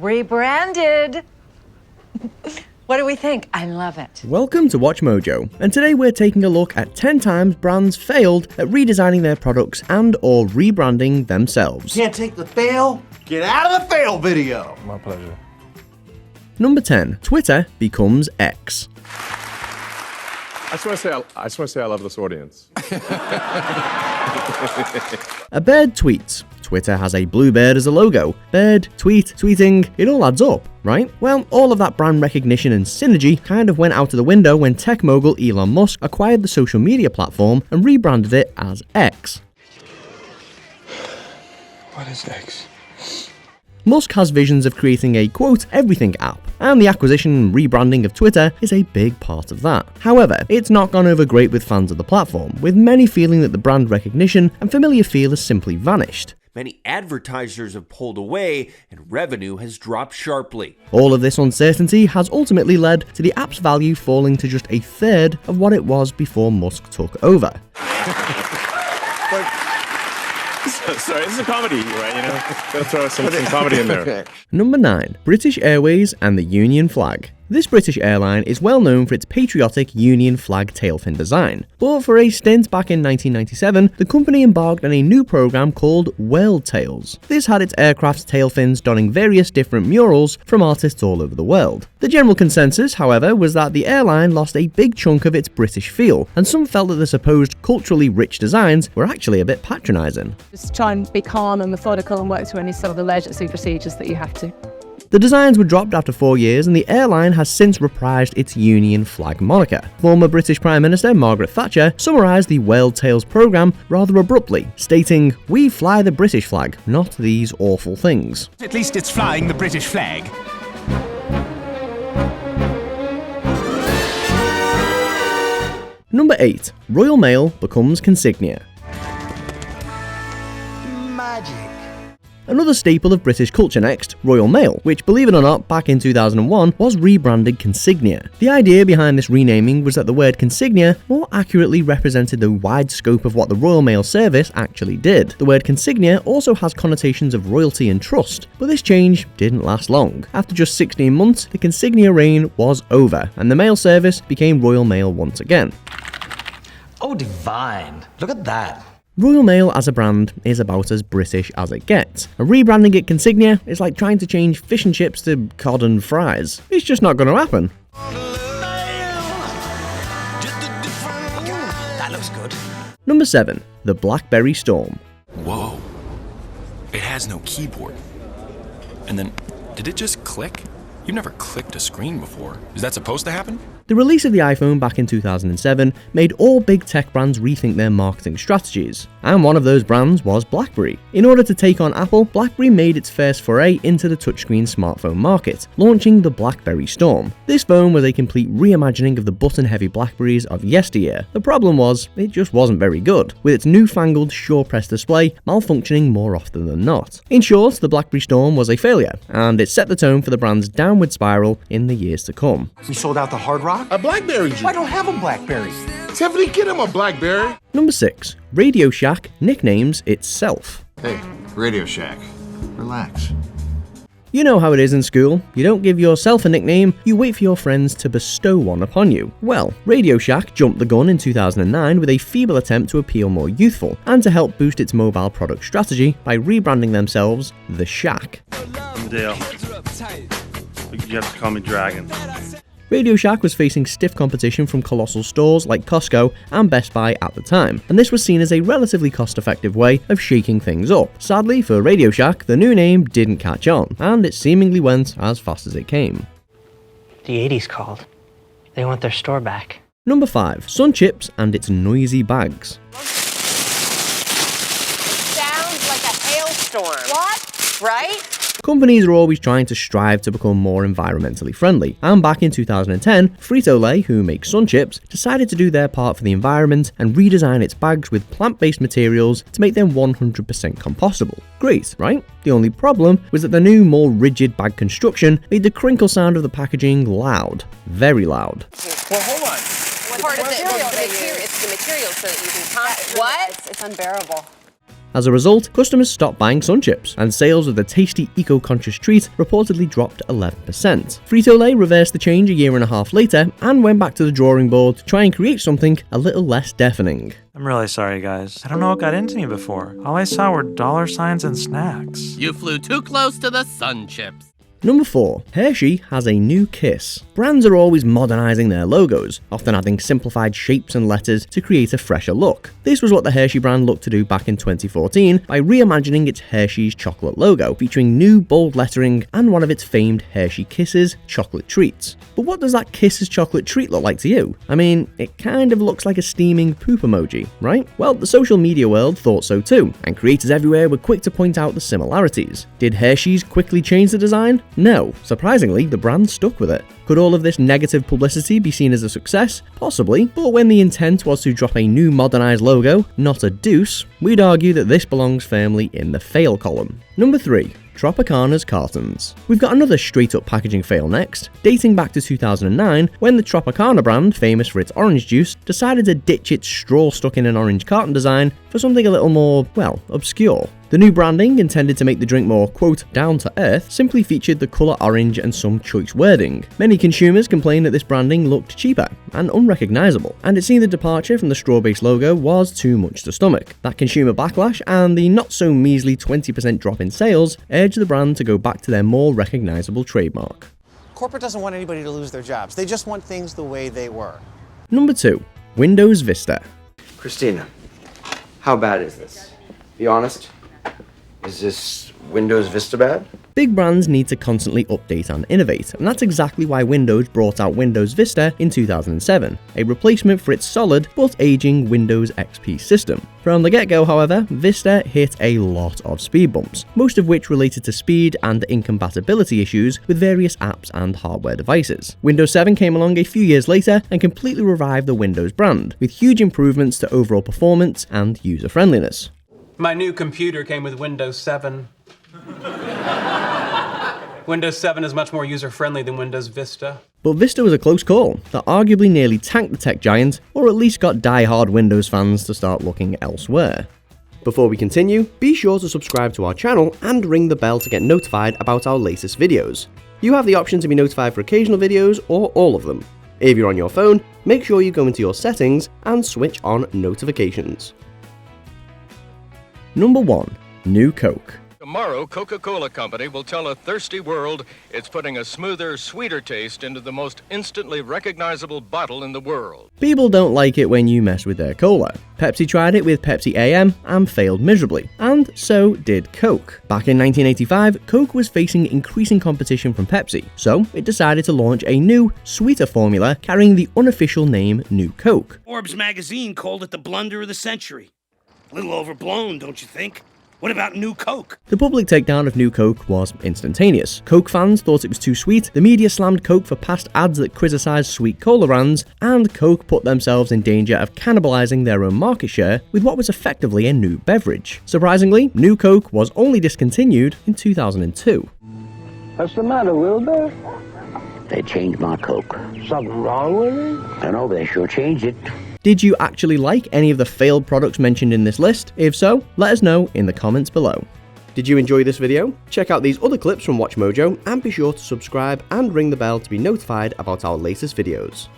Rebranded. What do we think? I love it. Welcome to Watch Mojo, and today we're taking a look at 10 times brands failed at redesigning their products and or rebranding themselves. Can't take the fail? Get out of the fail video. My pleasure. Number 10. Twitter becomes X. I just want to say I love this audience. A bird tweets. Twitter has a blue bird as a logo. Bird, tweet, tweeting, it all adds up, right? Well, all of that brand recognition and synergy kind of went out of the window when tech mogul Elon Musk acquired the social media platform and rebranded it as X. What is X? Musk has visions of creating a, quote, everything app, and the acquisition and rebranding of Twitter is a big part of that. However, it's not gone over great with fans of the platform, with many feeling that the brand recognition and familiar feel has simply vanished. Many advertisers have pulled away and revenue has dropped sharply. All of this uncertainty has ultimately led to the app's value falling to just a third of what it was before Musk took over. Sorry, this is a comedy, right? You know, gotta throw some comedy in there. Number 9. British Airways and the Union flag. This British airline is well known for its patriotic Union flag tailfin design, but for a stint back in 1997, the company embarked on a new program called World Tales. This had its aircraft's tailfins donning various different murals from artists all over the world. The general consensus, however, was that the airline lost a big chunk of its British feel, and some felt that the supposed culturally rich designs were actually a bit patronising. Just try and be calm and methodical and work to any sort of the emergency procedures that you have to. The designs were dropped after 4 years, and the airline has since reprised its Union flag moniker. Former British Prime Minister Margaret Thatcher summarised the World Tales programme rather abruptly, stating, "We fly the British flag, not these awful things." At least it's flying the British flag. Number 8. Royal Mail becomes Consignia. Magic. Another staple of British culture next, Royal Mail, which, believe it or not, back in 2001 was rebranded Consignia. The idea behind this renaming was that the word consignia more accurately represented the wide scope of what the Royal Mail service actually did. The word consignia also has connotations of royalty and trust, but this change didn't last long. After just 16 months, the consignia reign was over, and the mail service became Royal Mail once again. Oh, divine. Look at that. Royal Mail as a brand is about as British as it gets. And rebranding it Consignia is like trying to change fish and chips to cod and fries. It's just not going to happen. That looks good. Number 7. The Blackberry Storm. Whoa. It has no keyboard. And then, did it just click? You've never clicked a screen before. Is that supposed to happen? The release of the iPhone back in 2007 made all big tech brands rethink their marketing strategies, and one of those brands was BlackBerry. In order to take on Apple, BlackBerry made its first foray into the touchscreen smartphone market, launching the Blackberry Storm. This phone was a complete reimagining of the button-heavy Blackberries of yesteryear. The problem was, it just wasn't very good, with its newfangled SurePress display malfunctioning more often than not. In short, the Blackberry Storm was a failure, and it set the tone for the brand's downward spiral in the years to come. We sold out the Hard Rock? A Blackberry. I don't have a Blackberry. Tiffany, get him a Blackberry. Number 6. Radio Shack nicknames itself. Hey, Radio Shack, relax. You know how it is in school. You don't give yourself a nickname, you wait for your friends to bestow one upon you. Well, Radio Shack jumped the gun in 2009 with a feeble attempt to appeal more youthful, and to help boost its mobile product strategy by rebranding themselves The Shack. Dale. You have to call me Dragon. Radio Shack was facing stiff competition from colossal stores like Costco and Best Buy at the time, and this was seen as a relatively cost-effective way of shaking things up. Sadly for Radio Shack, the new name didn't catch on, and it seemingly went as fast as it came. The 80s called. They want their store back. Number 5. Sun Chips and its noisy bags. Sounds like a hailstorm. What? Right? Companies are always trying to strive to become more environmentally friendly, and back in 2010, Frito-Lay, who make Sun Chips, decided to do their part for the environment and redesign its bags with plant-based materials to make them 100% compostable. Great, right? The only problem was that the new, more rigid bag construction made the crinkle sound of the packaging loud. Very loud. Well, hold on. What part of it? It's the material so that you can compost. What? It's unbearable. As a result, customers stopped buying Sun Chips, and sales of the tasty eco-conscious treat reportedly dropped 11%. Frito-Lay reversed the change a year and a half later and went back to the drawing board to try and create something a little less deafening. I'm really sorry, guys. I don't know what got into me before. All I saw were dollar signs and snacks. You flew too close to the Sun Chips. Number 4. Hershey has a new kiss. Brands are always modernizing their logos, often adding simplified shapes and letters to create a fresher look. This was what the Hershey brand looked to do back in 2014 by reimagining its Hershey's chocolate logo, featuring new bold lettering and one of its famed Hershey Kisses chocolate treats. But what does that Kisses chocolate treat look like to you? I mean, it kind of looks like a steaming poop emoji, right? Well, the social media world thought so too, and creators everywhere were quick to point out the similarities. Did Hershey's quickly change the design? No. Surprisingly, the brand stuck with it. Could all of this negative publicity be seen as a success? Possibly, but when the intent was to drop a new modernized logo, not a deuce, we'd argue that this belongs firmly in the fail column. Number 3. Tropicanas cartons. We've got another straight-up packaging fail next, dating back to 2009 when the Tropicana brand, famous for its orange juice, decided to ditch its straw stuck in an orange carton design for something a little more, well, obscure. The new branding, intended to make the drink more, quote, down to earth, simply featured the colour orange and some choice wording. Many consumers complained that this branding looked cheaper and unrecognisable, and it seemed the departure from the straw-based logo was too much to stomach. That consumer backlash and the not-so-measly 20% drop in sales urged the brand to go back to their more recognisable trademark. Corporate doesn't want anybody to lose their jobs. They just want things the way they were. Number 2. Windows Vista. Christina, how bad is this? Be honest. Is this Windows Vista bad? Big brands need to constantly update and innovate, and that's exactly why Windows brought out Windows Vista in 2007, a replacement for its solid but aging Windows XP system. From the get-go, however, Vista hit a lot of speed bumps, most of which related to speed and incompatibility issues with various apps and hardware devices. Windows 7 came along a few years later and completely revived the Windows brand, with huge improvements to overall performance and user-friendliness. My new computer came with Windows 7. Windows 7 is much more user-friendly than Windows Vista. But Vista was a close call that arguably nearly tanked the tech giant, or at least got die-hard Windows fans to start looking elsewhere. Before we continue, be sure to subscribe to our channel and ring the bell to get notified about our latest videos. You have the option to be notified for occasional videos or all of them. If you're on your phone, make sure you go into your settings and switch on notifications. Number 1. New Coke. Tomorrow, Coca-Cola Company will tell a thirsty world it's putting a smoother, sweeter taste into the most instantly recognizable bottle in the world. People don't like it when you mess with their cola. Pepsi tried it with Pepsi AM and failed miserably, and so did Coke. Back in 1985, Coke was facing increasing competition from Pepsi, so it decided to launch a new, sweeter formula carrying the unofficial name New Coke. Forbes magazine called it the blunder of the century. A little overblown, don't you think? What about New Coke? The public takedown of New Coke was instantaneous. Coke fans thought it was too sweet, the media slammed Coke for past ads that criticised sweet cola brands, and Coke put themselves in danger of cannibalising their own market share with what was effectively a new beverage. Surprisingly, New Coke was only discontinued in 2002. What's the matter, Wilbur? They changed my Coke. Something wrong with it? I know, they sure changed it. Did you actually like any of the failed products mentioned in this list? If so, let us know in the comments below. Did you enjoy this video? Check out these other clips from WatchMojo and be sure to subscribe and ring the bell to be notified about our latest videos.